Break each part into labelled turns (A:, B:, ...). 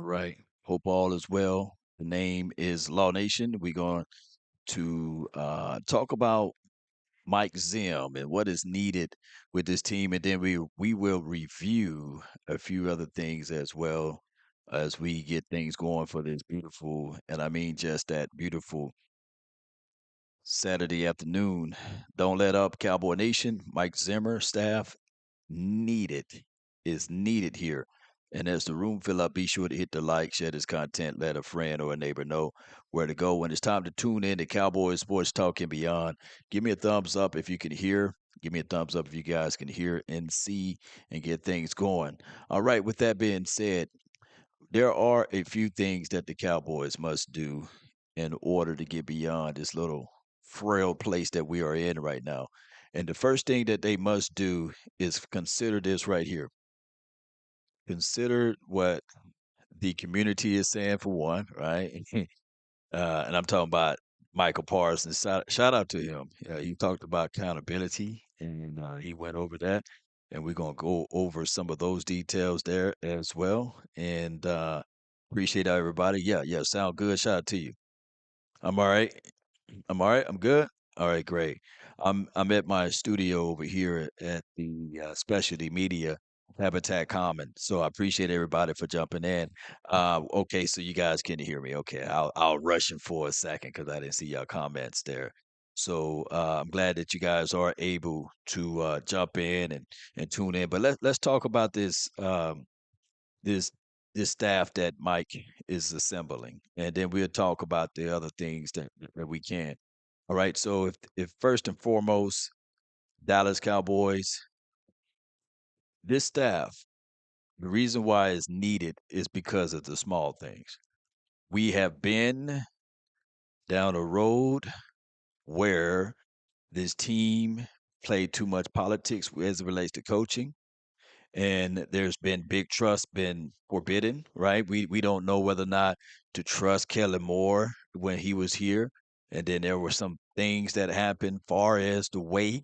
A: All right. Hope all is well. The name is Law Nation. We're going to talk about Mike Zim and what is needed with this team, and then we will review a few other things as well as we get things going for this beautiful, and I mean just that beautiful Saturday afternoon. Don't let up, Cowboy Nation. Mike Zimmer, staff, needed is needed here. And as the room fill up, be sure to hit the like, share this content, let a friend or a neighbor know where to go. When it's time to tune in to Cowboys Sports Talk and beyond, give me a thumbs up if you can hear. Give me a thumbs up if you guys can hear and see and get things going. All right, with that being said, there are a few things that the Cowboys must do in order to get beyond this little frail place that we are in right now. And the first thing that they must do is consider this right here. Consider what the community is saying for one, right? And I'm talking about Michael Parsons. Shout out to him. He talked about accountability, and he went over that. And we're gonna go over some of those details there as well. And appreciate everybody. Yeah, yeah, sound good. Shout out to you. I'm all right. I'm all right. I'm good. All right, great. I'm at my studio over here at the Specialty Media Habitat Common. So I appreciate everybody for jumping in. Okay, so you guys can hear me. Okay, I'll rush in for a second because I didn't see your comments there. So I'm glad that you guys are able to jump in and tune in. But let's talk about this this staff that Mike is assembling, and then we'll talk about the other things that we can. All right. So if first and foremost, Dallas Cowboys, this staff, the reason why it's needed is because of the small things. We have been down a road where this team played too much politics as it relates to coaching, and there's been big trust been forbidden, right? We don't know whether or not to trust Kelly Moore when he was here, and then there were some things that happened far as the way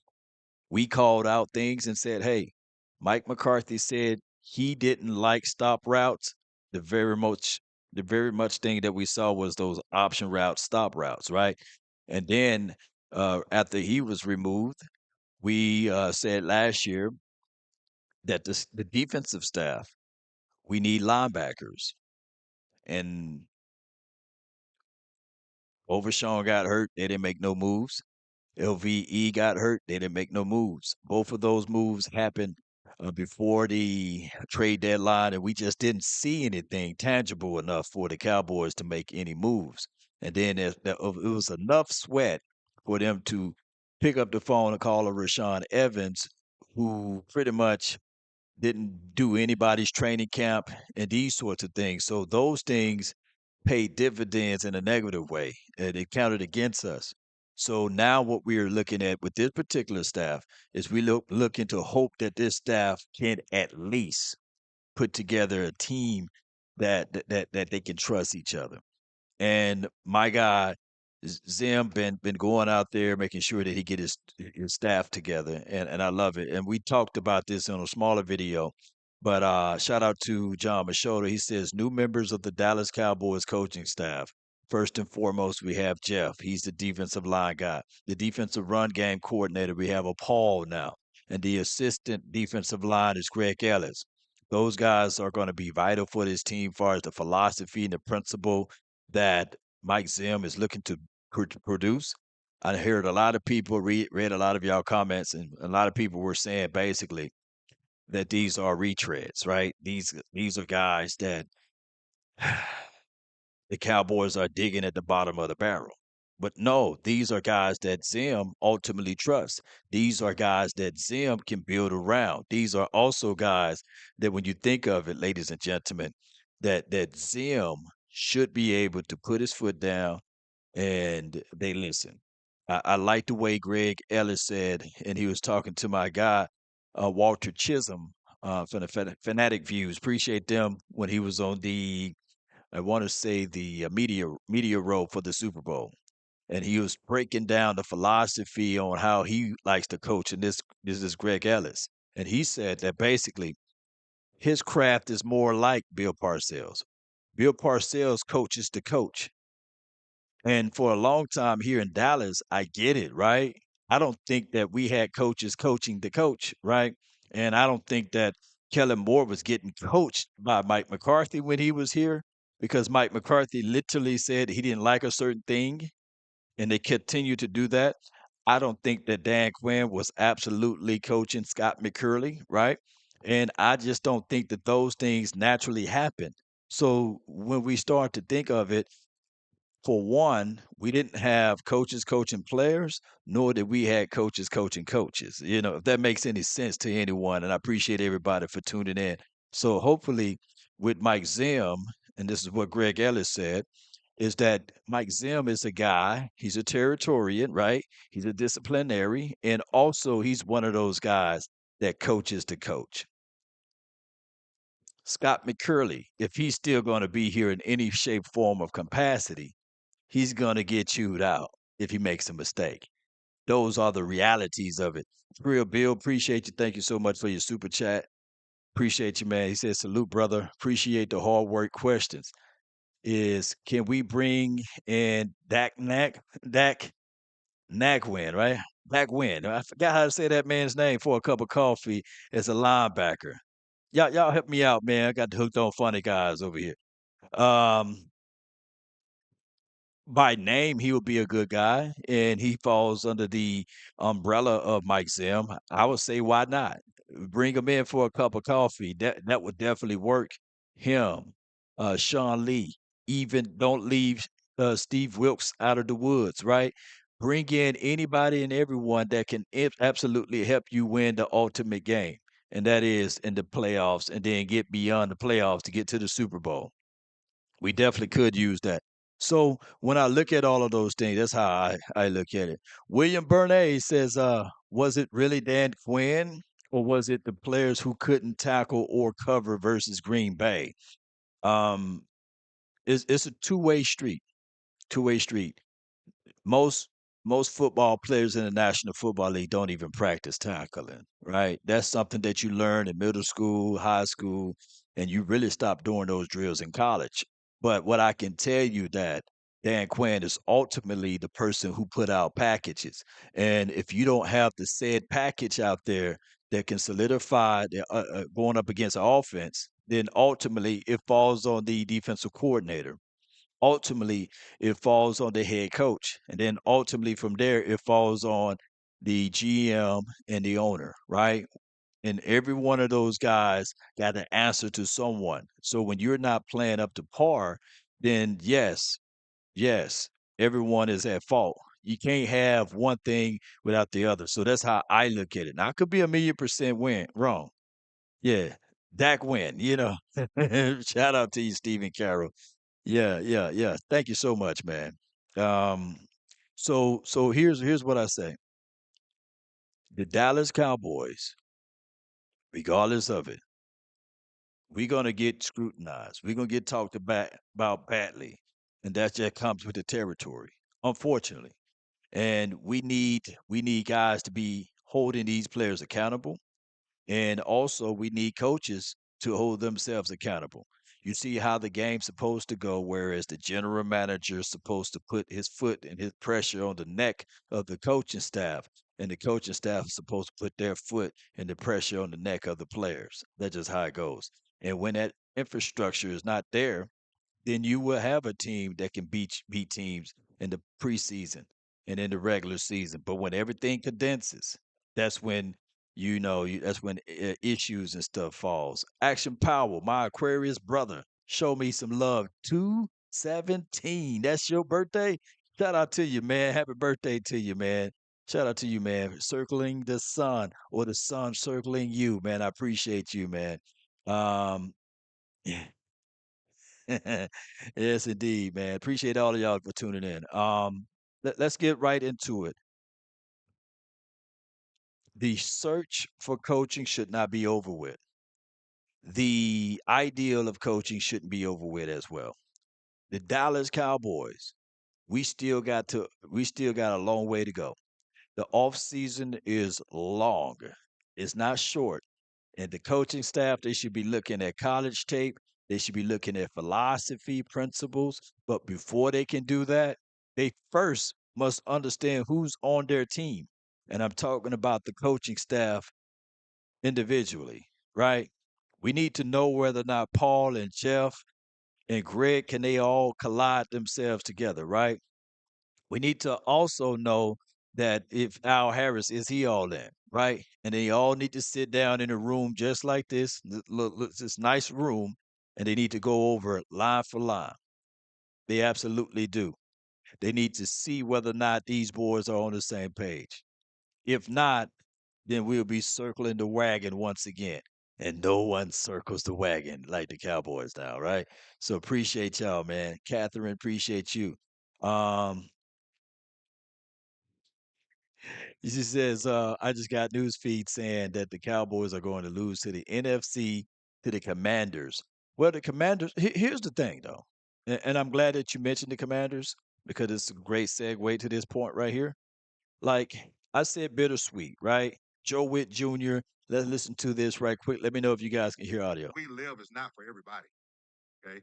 A: we called out things and said, "Hey, Mike McCarthy said he didn't like stop routes." The very much thing that we saw was those option routes, stop routes, right? And then after he was removed, we said last year that the defensive staff, we need linebackers. And Overshawn got hurt. They didn't make no moves. LVE got hurt. They didn't make no moves. Both of those moves happened before the trade deadline, and we just didn't see anything tangible enough for the Cowboys to make any moves. And then it was enough sweat for them to pick up the phone and call a Rashawn Evans, who pretty much didn't do anybody's training camp and these sorts of things. So those things paid dividends in a negative way, and it counted against us. So now what we are looking at with this particular staff is we looking to hope that this staff can at least put together a team that they can trust each other. And my guy Zim been going out there making sure that he get his staff together, and I love it. And we talked about this in a smaller video, but shout out to John Machota. He says new members of the Dallas Cowboys coaching staff. First and foremost, we have Jeff. He's the defensive line guy. The defensive run game coordinator, we have a Paul now, and the assistant defensive line is Greg Ellis. Those guys are going to be vital for this team, as far as the philosophy and the principle that Mike Zim is looking to produce. I heard a lot of people read a lot of y'all comments, and a lot of people were saying basically that these are retreads, right? These are guys that the Cowboys are digging at the bottom of the barrel. But no, these are guys that Zim ultimately trusts. These are guys that Zim can build around. These are also guys that, when you think of it, ladies and gentlemen, that Zim should be able to put his foot down and they listen. I like the way Greg Ellis said, and he was talking to my guy, Walter Chisholm, from the Fanatic Views. Appreciate them when he was on I want to say the media row for the Super Bowl, and he was breaking down the philosophy on how he likes to coach. And this is Greg Ellis, and he said that basically his craft is more like Bill Parcells. Bill Parcells coaches the coach. And for a long time here in Dallas, I get it, right? I don't think that we had coaches coaching the coach, right? And I don't think that Kellen Moore was getting coached by Mike McCarthy when he was here because Mike McCarthy literally said he didn't like a certain thing and they continue to do that. I don't think that Dan Quinn was absolutely coaching Scott McCurley, right? And I just don't think that those things naturally happen. So when we start to think of it, for one, we didn't have coaches coaching players, nor did we had coaches coaching coaches. If that makes any sense to anyone, and I appreciate everybody for tuning in. So hopefully, with Mike Zim, and this is what Greg Ellis said, is that Mike Zim is a guy, he's a Territorian, right? He's a disciplinary, and also he's one of those guys that coaches the coach. Scott McCurley, if he's still going to be here in any shape, form, of capacity, he's going to get chewed out if he makes a mistake. Those are the realities of it. Real Bill, appreciate you. Thank you so much for your super chat. Appreciate you, man. He says, salute, brother. Appreciate the hard work questions. Can we bring in Dak Win, right? Dak Win. I forgot how to say that man's name for a cup of coffee as a linebacker. Y'all help me out, man. I got hooked on funny guys over here. Um, by name, he would be a good guy, and he falls under the umbrella of Mike Zim. I would say, why not? Bring him in for a cup of coffee. That would definitely work. Him, Sean Lee. Even don't leave Steve Wilkes out of the woods, right? Bring in anybody and everyone that can absolutely help you win the ultimate game, and that is in the playoffs, and then get beyond the playoffs to get to the Super Bowl. We definitely could use that. So when I look at all of those things, that's how I look at it. William Bernay says, was it really Dan Quinn or was it the players who couldn't tackle or cover versus Green Bay? Um, it's a two-way street. Two-way street. Most most football players in the National Football League don't even practice tackling, right? That's something that you learn in middle school, high school, and you really stop doing those drills in college. But what I can tell you that Dan Quinn is ultimately the person who put out packages. And if you don't have the said package out there that can solidify going up against offense, then ultimately it falls on the defensive coordinator. Ultimately it falls on the head coach, and then ultimately from there it falls on the GM and the owner, right? And every one of those guys got to answer to someone. So when you're not playing up to par, then yes, everyone is at fault. You can't have one thing without the other. So that's how I look at it. Now I could be a million percent wrong. Yeah, Dak win. Shout out to you, Stephen Carroll. Yeah, yeah, yeah. Thank you so much, man. Um, so here's what I say. The Dallas Cowboys, regardless of it, we're gonna get scrutinized. We're gonna get about badly, and that just comes with the territory, unfortunately. And we need guys to be holding these players accountable. And also, we need coaches to hold themselves accountable. You see how the game's supposed to go, whereas the general manager is supposed to put his foot and his pressure on the neck of the coaching staff, and the coaching staff is supposed to put their foot and the pressure on the neck of the players. That's just how it goes. And when that infrastructure is not there, then you will have a team that can beat teams in the preseason and in the regular season. But when everything condenses, that's when that's when issues and stuff falls. Action Power, my Aquarius brother, show me some love. 217. That's your birthday. Shout out to you, man. Happy birthday to you, man. Shout out to you, man. Circling the sun or the sun circling you, man. I appreciate you, man. Um, yes, indeed, man. Appreciate all of y'all for tuning in. Let's get right into it. The search for coaching should not be over with. The ideal of coaching shouldn't be over with as well. The Dallas Cowboys, we still got a long way to go. The off season is long. It's not short. And the coaching staff, they should be looking at college tape They should be looking at philosophy, principles. But before they can do that, they first must understand who's on their team. And I'm talking about the coaching staff individually, right? We need to know whether or not Paul and Jeff and Greg can they all collide themselves together, right? We need to also know that if Al Harris is he all in, right? And they all need to sit down in a room just like this, this nice room, and they need to go over line for line. They absolutely do. They need to see whether or not these boys are on the same page. If not, then we'll be circling the wagon once again. And no one circles the wagon like the Cowboys now, right? So appreciate y'all, man. Catherine, appreciate you. Um, she says, I just got news feed saying that the Cowboys are going to lose to the NFC to the Commanders. Well, the Commanders, here's the thing, though. And I'm glad that you mentioned the Commanders because it's a great segue to this point right here. Like I said, bittersweet, right? Joe Witt Jr., let's listen to this right quick. Let me know if you guys can hear audio.
B: We live is not for everybody. Okay,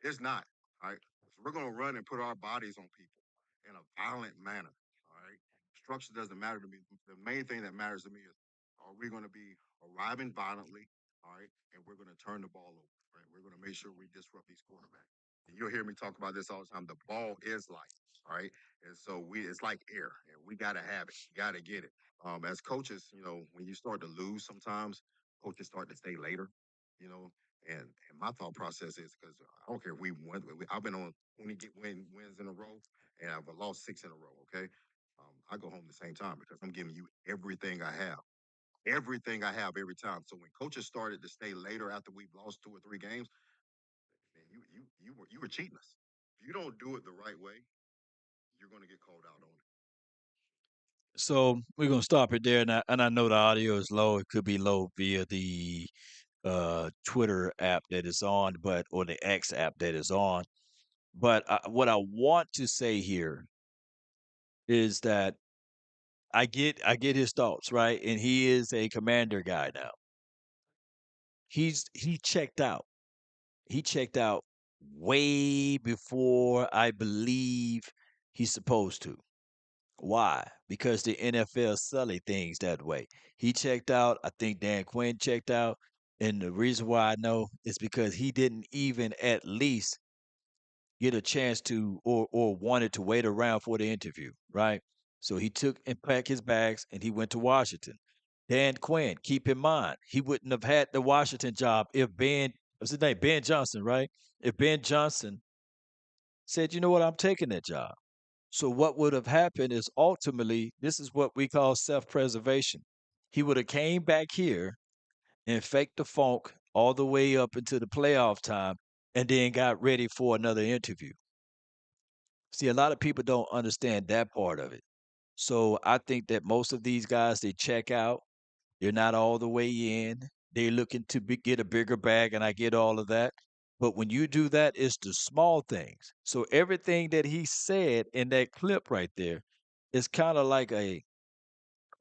B: it's not. All right, so we're gonna run and put our bodies on people in a violent manner. All right, structure doesn't matter to me. The main thing that matters to me is are we gonna be arriving violently? All right, and we're gonna turn the ball over. Right, we're gonna make sure we disrupt these quarterbacks. And you'll hear me talk about this all the time. The ball is life. All right, and so it's like air, and we gotta have it. We gotta get it. As coaches, when you start to lose, sometimes coaches start to stay later. You know, and my thought process is because I don't care if we win. I've been on 20 wins in a row, and I've lost six in a row. Okay, I go home the same time because I'm giving you everything I have every time. So when coaches started to stay later after we've lost two or three games, man, you were cheating us. If you don't do it the right way, you're going to get called out on it.
A: So we're gonna stop it there, and I know the audio is low. It could be low via the Twitter app that is on, but or the X app that is on. But what I want to say here is that I get his thoughts right, and he is a commander guy now. He checked out. He checked out way before I believe he's supposed to. Why? Because the NFL selling things that way. He checked out. I think Dan Quinn checked out. And the reason why I know is because he didn't even at least get a chance to or wanted to wait around for the interview, right? So he took and packed his bags and he went to Washington. Dan Quinn, keep in mind, he wouldn't have had the Washington job if what's his name? Ben Johnson, right? If Ben Johnson said, you know what, I'm taking that job. So what would have happened is ultimately this is what we call self-preservation. He would have came back here and faked the funk all the way up into the playoff time and then got ready for another interview. See, a lot of people don't understand that part of it. So I think that most of these guys they check out. They're not all the way in. They're looking to get a bigger bag, and I get all of that. But when you do that, it's the small things. So everything that he said in that clip right there is kind of like a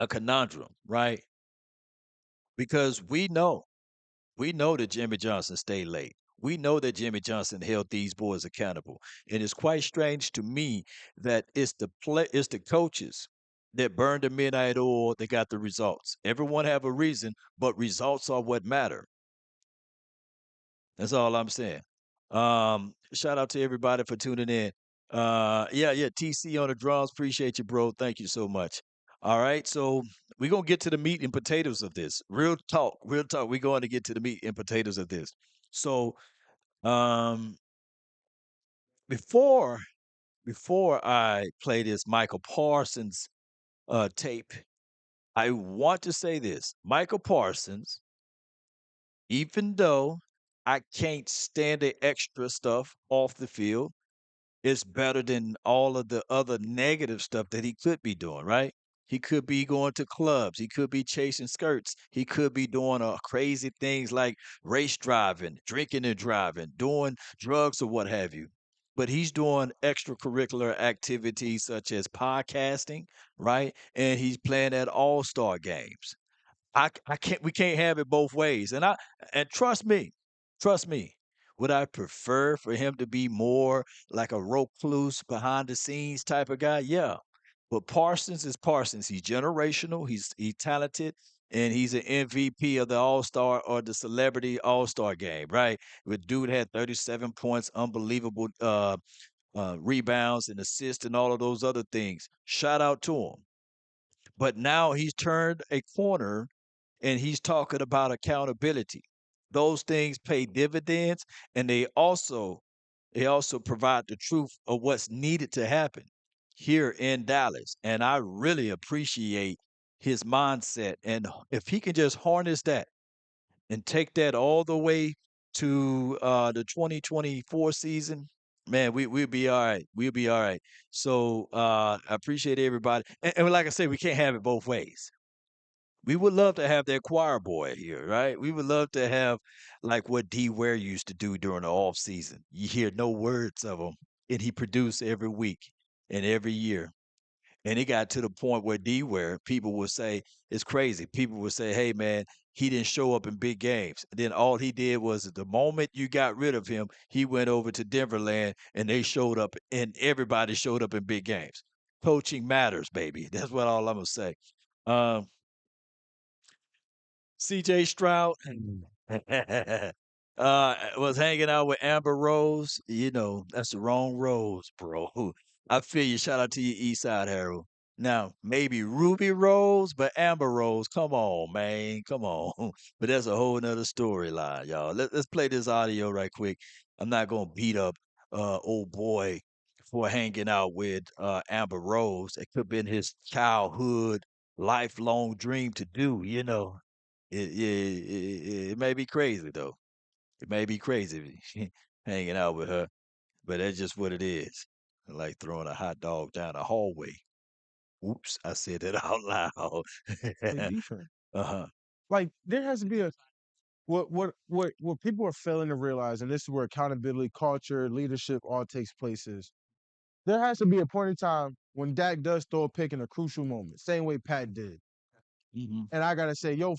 A: conundrum, right? Because we know that Jimmy Johnson stayed late. We know that Jimmy Johnson held these boys accountable. And it's quite strange to me that it's the coaches that burned the midnight oil that got the results. Everyone have a reason, but results are what matter. That's all I'm saying. Shout out to everybody for tuning in. Yeah, TC on the drums. Appreciate you, bro. Thank you so much. All right, so we're gonna get to the meat and potatoes of this. Real talk, real talk. We're going to get to the meat and potatoes of this. So, um, before before I play this Michael Parsons tape, I want to say this: Michael Parsons, even though I can't stand the extra stuff off the field, it's better than all of the other negative stuff that he could be doing, right? He could be going to clubs. He could be chasing skirts. He could be doing crazy things like race driving, drinking and driving, doing drugs or what have you. But he's doing extracurricular activities such as podcasting, right? And he's playing at all-star games. I can't we can't have it both ways. And trust me, Would I prefer for him to be more like a recluse behind the scenes type of guy? Yeah. But Parsons is Parsons. He's generational. He's talented, and he's an MVP of the All Star or the Celebrity All Star game, right? The dude had 37 points, unbelievable rebounds and assists and all of those other things. Shout out to him. But now he's turned a corner and he's talking about accountability. Those things pay dividends, and they also provide the truth of what's needed to happen here in Dallas. And I really appreciate his mindset. And if he can just harness that and take that all the way to the 2024 season, man, we'll be all right. We'll be all right. So I appreciate everybody. And like I said, we can't have it both ways. We would love to have that choir boy here, right? We would love to have like what D Ware used to do during the off season. You hear no words of him, and he produced every week and every year. And it got to the point where D Ware, people would say, it's crazy. People would say, hey, man, he didn't show up in big games. And then all he did was the moment you got rid of him, he went over to Denverland and they showed up, and everybody showed up in big games. Coaching matters, baby. That's what all I'm going to say. Um, CJ Stroud was hanging out with Amber Rose. That's the wrong Rose, bro. I feel you. Shout out to you, Eastside Harold. Now, maybe Ruby Rose, but Amber Rose, come on, man. Come on. But that's a whole nother storyline, y'all. Let's play this audio right quick. I'm not going to beat up old boy for hanging out with Amber Rose. It could have been his childhood, lifelong dream to do. It may be crazy though. It may be crazy hanging out with her, but that's just what it is. Like throwing a hot dog down a hallway. Oops, I said it out loud.
C: Play defense.
A: Uh-huh.
C: Like there has to be a what people are failing to realize, and this is where accountability, culture, leadership all takes place is there has to be a point in time when Dak does throw a pick in a crucial moment, same way Pat did.
A: Mhm.
C: And I gotta say, yo,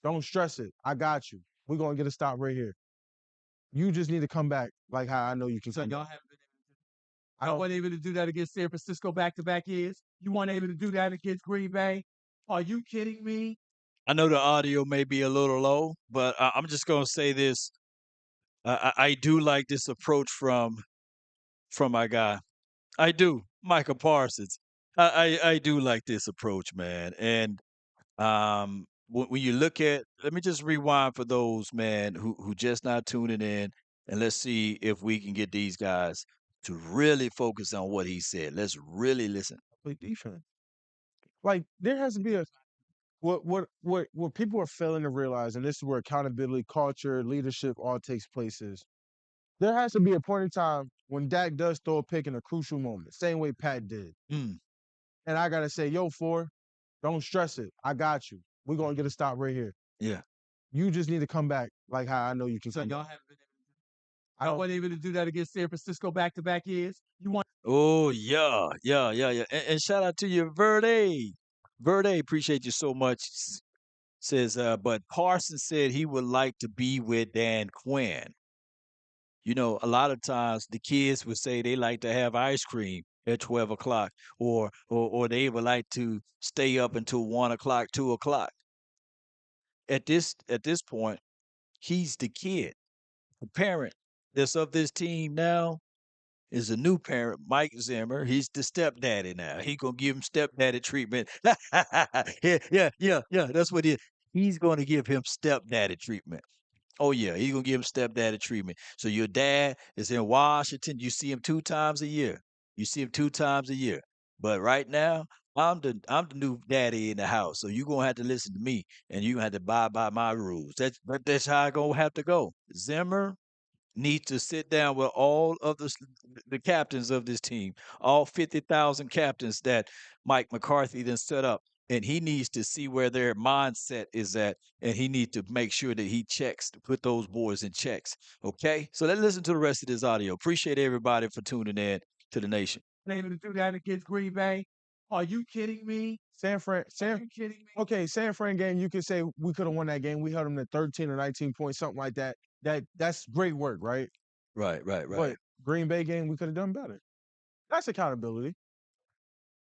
C: don't stress it. I got you. We're gonna get a stop right here. You just need to come back like how I know you can
D: So
C: come
D: y'all
C: back.
D: haven't been I wasn't able to do that against San Francisco back-to-back years. You weren't able to do that against Green Bay. Are you kidding me?
A: I know the audio may be a little low, but I'm just gonna say this. I do like this approach from my guy. I do, Michael Parsons. I do like this approach, man. And when you look at, let me just rewind for those man who just not tuning in, and let's see if we can get these guys to really focus on what he said. Let's really listen.
C: Play defense. Like there has to be a what people are failing to realize, and this is where accountability, culture, leadership all takes place is there has to be a point in time when Dak does throw a pick in a crucial moment, same way Pat did.
A: Mm,
C: And I gotta say, yo, don't stress it. I got you. We're gonna get a stop right here.
A: yeah.
C: You just need to come back like how I know you can
D: So
C: come
D: y'all
C: back.
D: haven't been I wasn't able to do that against San Francisco back-to-back years. You want
A: Oh yeah, yeah, yeah, yeah. And shout out to you, Verde. Verde, appreciate you so much. Says, but Parsons said he would like to be with Dan Quinn. A lot of times the kids would say they like to have ice cream at 12 o'clock, or they would like to stay up until 1 o'clock, 2 o'clock. At this point, he's the kid. The parent that's of this team now is a new parent, Mike Zimmer. He's the stepdaddy now. He gonna give him stepdaddy treatment. Yeah, yeah, yeah, yeah. That's what he is. He's gonna give him stepdaddy treatment. Oh yeah, he's gonna give him stepdaddy treatment. So your dad is in Washington. You see him 2 times a year. You see him 2 times a year. But right now, I'm the new daddy in the house. So you're gonna have to listen to me, and you're gonna have to abide by my rules. That's how I gonna have to go. Zimmer needs to sit down with all of the captains of this team, all 50,000 captains that Mike McCarthy then set up. And he needs to see where their mindset is at, and he needs to make sure that he checks to put those boys in checks. Okay, so let's listen to the rest of this audio. Appreciate everybody for tuning in to the nation.
D: able to do that against Green Bay? Are you kidding me?
C: San
D: You kidding me?
C: okay, San Fran game, you could say we could have won that game. We held them to 13 or 19 points, something like that. That's great work, right?
A: Right, right, right.
C: But Green Bay game, we could have done better. That's accountability.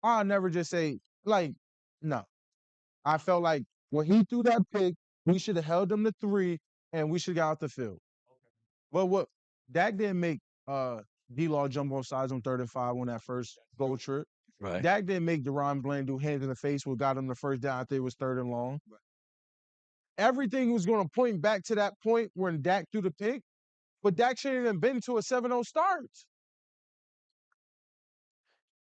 C: I'll never just say, like, no. I felt like when he threw that pick, we should have held him to 3 and we should have got out the field. But what Dak didn't make D-Law jump off sides on 3rd and 5 on that first goal trip.
A: Right.
C: Dak didn't make Deron Bland do hands in the face what got him the first down. I think it was 3rd and long. Everything was going to point back to that point when Dak threw the pick, but Dak shouldn't have been to a 7-0 start.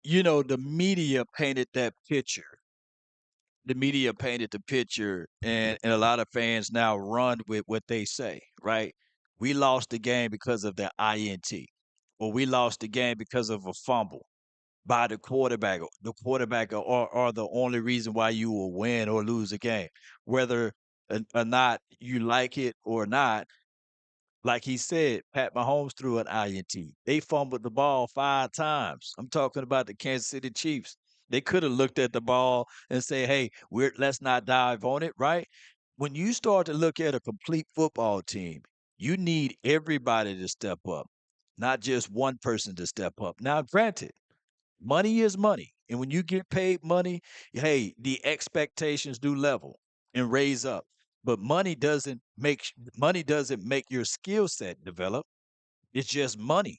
A: You know, the media painted that picture. The media painted the picture, and a lot of fans now run with what they say, right? We lost the game because of the INT, or we lost the game because of a fumble by the quarterback. The quarterback are the only reason why you will win or lose a game. Whether or not you like it or not, like he said, Pat Mahomes threw an INT. They fumbled the ball 5 times. I'm talking about the Kansas City Chiefs. They could have looked at the ball and say, "Hey, let's not dive on it." Right? When you start to look at a complete football team, you need everybody to step up, not just one person to step up. Now, granted, money is money, and when you get paid money, hey, the expectations do level and raise up. But money doesn't make your skill set develop. It's just money.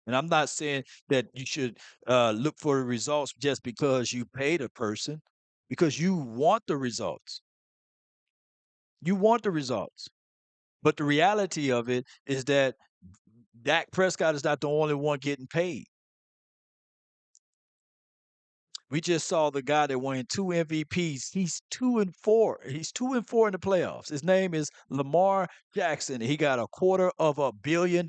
A: And I'm not saying that you should look for the results just because you paid a person, because you want the results. You want the results. But the reality of it is that Dak Prescott is not the only one getting paid. We just saw the guy that won 2 MVPs. He's 2-4. He's 2-4 in the playoffs. His name is Lamar Jackson. He got $250 million.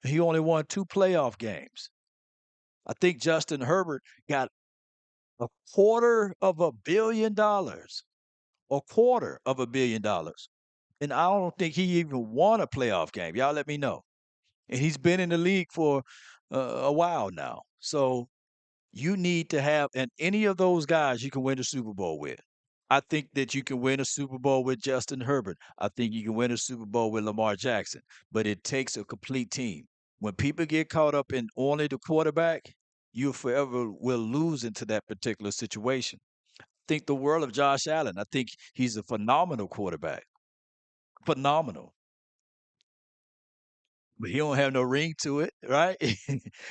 A: He only won 2 playoff games. I think Justin Herbert got $250 million. $250 million. And I don't think he even won a playoff game. Y'all let me know. And he's been in the league for a while now. So you need to have, and any of those guys you can win a Super Bowl with. I think that you can win a Super Bowl with Justin Herbert. I think you can win a Super Bowl with Lamar Jackson, but it takes a complete team. When people get caught up in only the quarterback, you forever will lose into that particular situation. Think the world of Josh Allen. I think he's a phenomenal quarterback. Phenomenal. But he don't have no ring to it, right?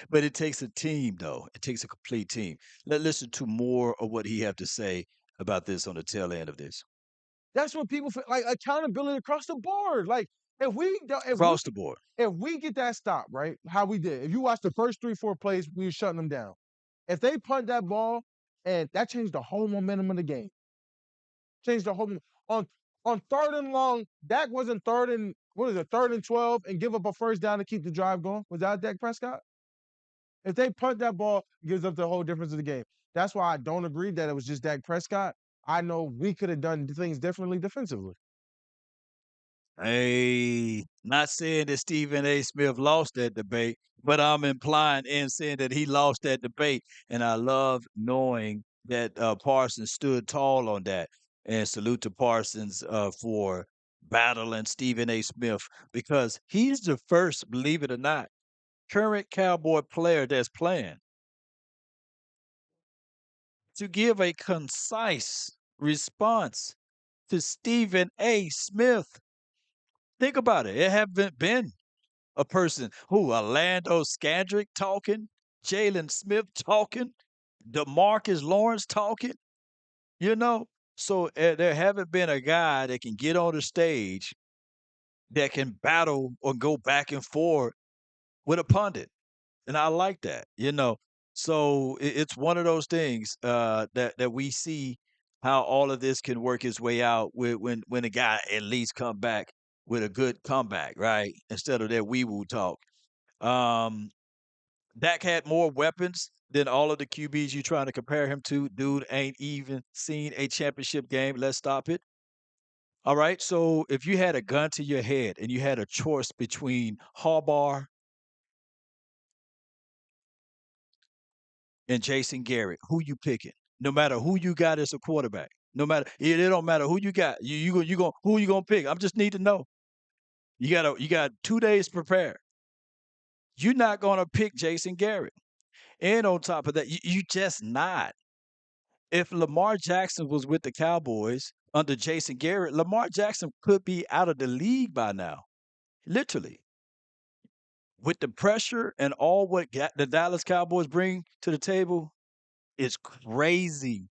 A: But it takes a team, though. It takes a complete team. Let's listen to more of what he have to say about this on the tail end of this.
C: That's what people feel like accountability across the board. Like if we don't-
A: Across the board.
C: if we get that stop, right? How we did. If you watch the first 3, 4 plays, we were shutting them down. If they punt that ball, and that changed the whole momentum of the game. Changed the whole on on 3rd and long, Dak wasn't 3rd and 12 and give up a first down to keep the drive going. Was that Dak Prescott? If they punt that ball, it gives up the whole difference of the game. That's why I don't agree that it was just Dak Prescott. I know we could have done things differently defensively.
A: Hey, not saying that Stephen A. Smith lost that debate, but I'm implying in saying that he lost that debate. And I love knowing that Parsons stood tall on that. And salute to Parsons for battling Stephen A. Smith because he's the first, believe it or not, current Cowboy player that's playing to give a concise response to Stephen A. Smith. Think about it. It haven't been a person who Orlando Scandrick talking, Jalen Smith talking, DeMarcus Lawrence talking, you know? So there haven't been a guy that can get on the stage that can battle or go back and forth with a pundit. And I like that. So it's one of those things that we see how all of this can work its way out when a guy at least come back with a good comeback, right? Instead of that wee woo talk. Um, Dak had more weapons than all of the QBs you trying to compare him to. Dude ain't even seen a championship game. Let's stop it. All right. So if you had a gun to your head and you had a choice between Harbaugh and Jason Garrett, who you picking? No matter who you got as a quarterback. No matter it don't matter who you got. You go who you gonna pick? I just need to know. You got 2 days to prepare. You're not gonna pick Jason Garrett. And on top of that, you just not. If Lamar Jackson was with the Cowboys under Jason Garrett, Lamar Jackson could be out of the league by now. Literally. With the pressure and all what the Dallas Cowboys bring to the table, it's crazy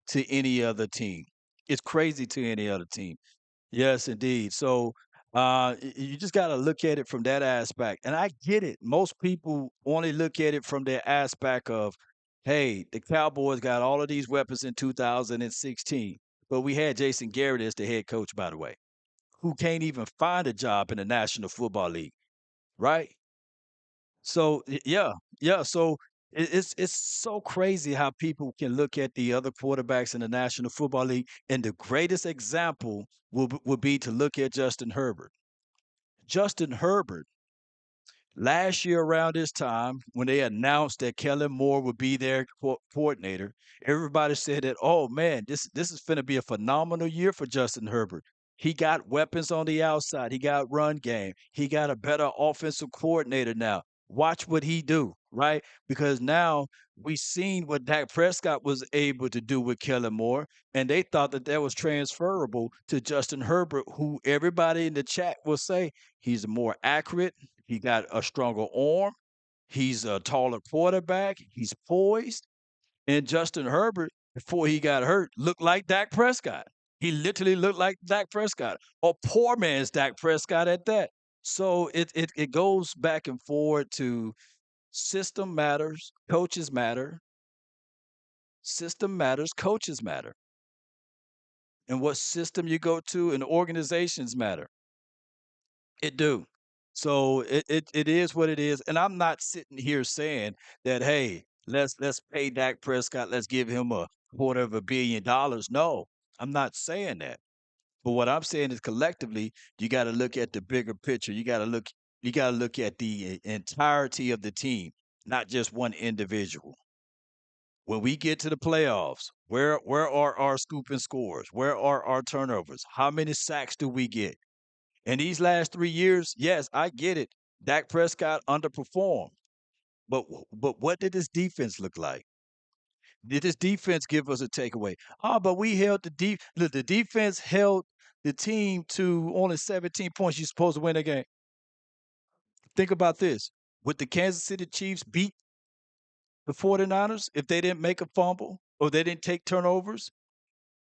A: to any other team. It's crazy to any other team. Yes, indeed. So you just got to look at it from that aspect. And I get it. Most people only look at it from their aspect of, hey, the Cowboys got all of these weapons in 2016, but we had Jason Garrett as the head coach, by the way, who can't even find a job in the National Football League, right? So yeah, yeah. So it's so crazy how people can look at the other quarterbacks in the National Football League, and the greatest example would be to look at Justin Herbert. Justin Herbert last year around this time when they announced that Kellen Moore would be their coordinator, everybody said that, oh man, this is going to be a phenomenal year for Justin Herbert. He got weapons on the outside. He got run game. He got a better offensive coordinator now. Watch what he do, right? Because now we seen what Dak Prescott was able to do with Kellen Moore, and they thought that that was transferable to Justin Herbert, who everybody in the chat will say he's more accurate, he got a stronger arm. He's a taller quarterback. He's poised. And Justin Herbert, before he got hurt, looked like Dak Prescott. He literally looked like Dak Prescott, a poor man's Dak Prescott at that. So it goes back and forward to system matters, coaches matter, system matters, coaches matter, and what system you go to and organizations matter. It do. So it is what it is, and I'm not sitting here saying that, hey, let's pay Dak Prescott, let's give him a $250 million. No, I'm not saying that. But what I'm saying is collectively, you got to look at the bigger picture. You got to look at the entirety of the team, not just one individual. When we get to the playoffs, where are our scoop and scores? Where are our turnovers? How many sacks do we get? In these last 3 years, yes, I get it. Dak Prescott underperformed, but what did his defense look like? Did his defense give us a takeaway? Oh, but we held the defense held the team to only 17 points. You're supposed to win a game. Think about this. Would the Kansas City Chiefs beat the 49ers if they didn't make a fumble or they didn't take turnovers?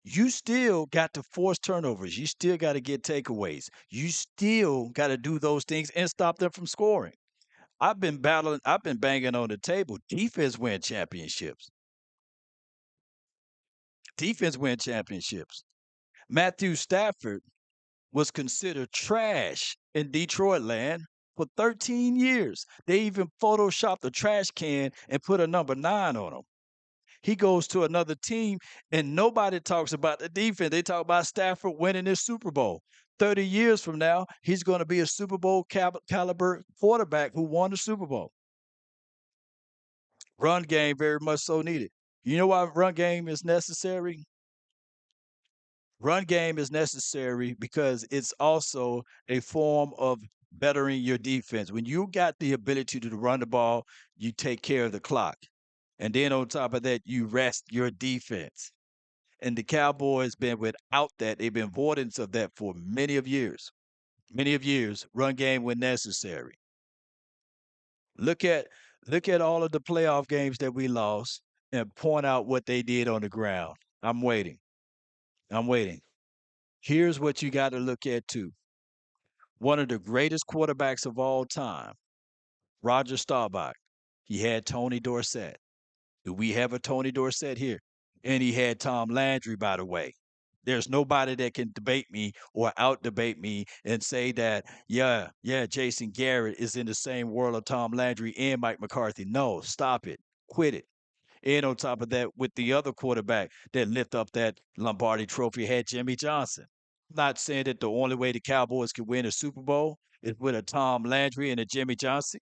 A: You still got to force turnovers. You still got to get takeaways. You still got to do those things and stop them from scoring. I've been banging on the table. Defense win championships. Defense win championships. Matthew Stafford was considered trash in Detroit land for 13 years. They even photoshopped a trash can and put a number 9 on him. He goes to another team, and nobody talks about the defense. They talk about Stafford winning this Super Bowl. 30 years from now, he's going to be a Super Bowl caliber quarterback who won the Super Bowl. Run game very much so needed. You know why run game is necessary? Run game is necessary because it's also a form of bettering your defense. When you got the ability to run the ball, you take care of the clock. And then on top of that, you rest your defense. And the Cowboys been without that. They've been avoidance of that for many of years. Many of years, run game when necessary. Look at look at all of the playoff games that we lost and point out what they did on the ground. I'm waiting. I'm waiting. Here's what you got to look at too. One of the greatest quarterbacks of all time, Roger Staubach. He had Tony Dorsett. Do we have a Tony Dorsett here? And he had Tom Landry, by the way. There's nobody that can debate me or out debate me and say that, yeah, Jason Garrett is in the same world of Tom Landry and Mike McCarthy. No, stop it. Quit it. And on top of that, with the other quarterback that lift up that Lombardi trophy had Jimmy Johnson. Not saying that the only way the Cowboys can win a Super Bowl is with a Tom Landry and a Jimmy Johnson,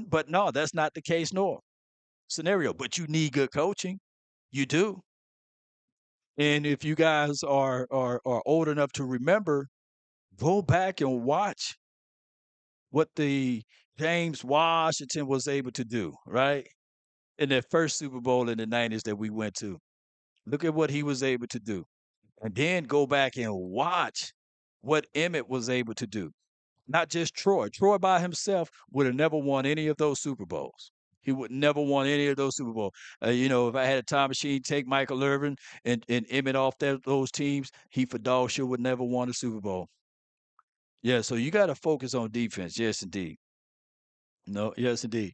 A: but no, that's not the case nor scenario. But you need good coaching. You do. And if you guys are old enough to remember, Go back and watch what the James Washington was able to do, right? In that first Super Bowl in the 90s that we went to. Look at what he was able to do. And then go back and watch what Emmett was able to do. Not just Troy. Troy by himself would have never won any of those Super Bowls. He would never won any of those Super Bowls. If I had a time machine, take Michael Irvin and Emmett off those teams, he for dog sure would never won a Super Bowl. Yeah, so you got to focus on defense. Yes, indeed. No, yes, indeed.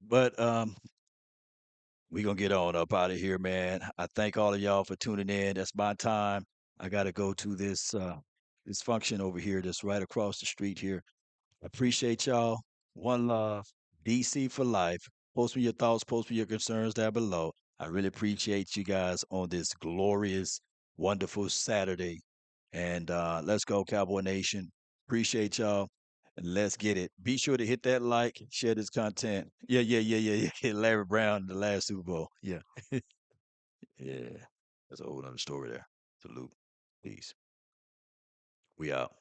A: But we gonna get on up out of here, man. I thank all of y'all for tuning in. That's my time. I gotta go to this function over here that's right across the street here. Appreciate y'all. One love. DC for life. Post me your thoughts, post me your concerns down below. I really appreciate you guys on this glorious, wonderful Saturday. And let's go, Cowboy Nation. Appreciate y'all. And let's get it. Be sure to hit that like, share this content. Yeah, yeah, yeah, yeah, yeah. Larry Brown in the last Super Bowl. Yeah. Yeah. That's a whole other story there. Salute. Peace. We out.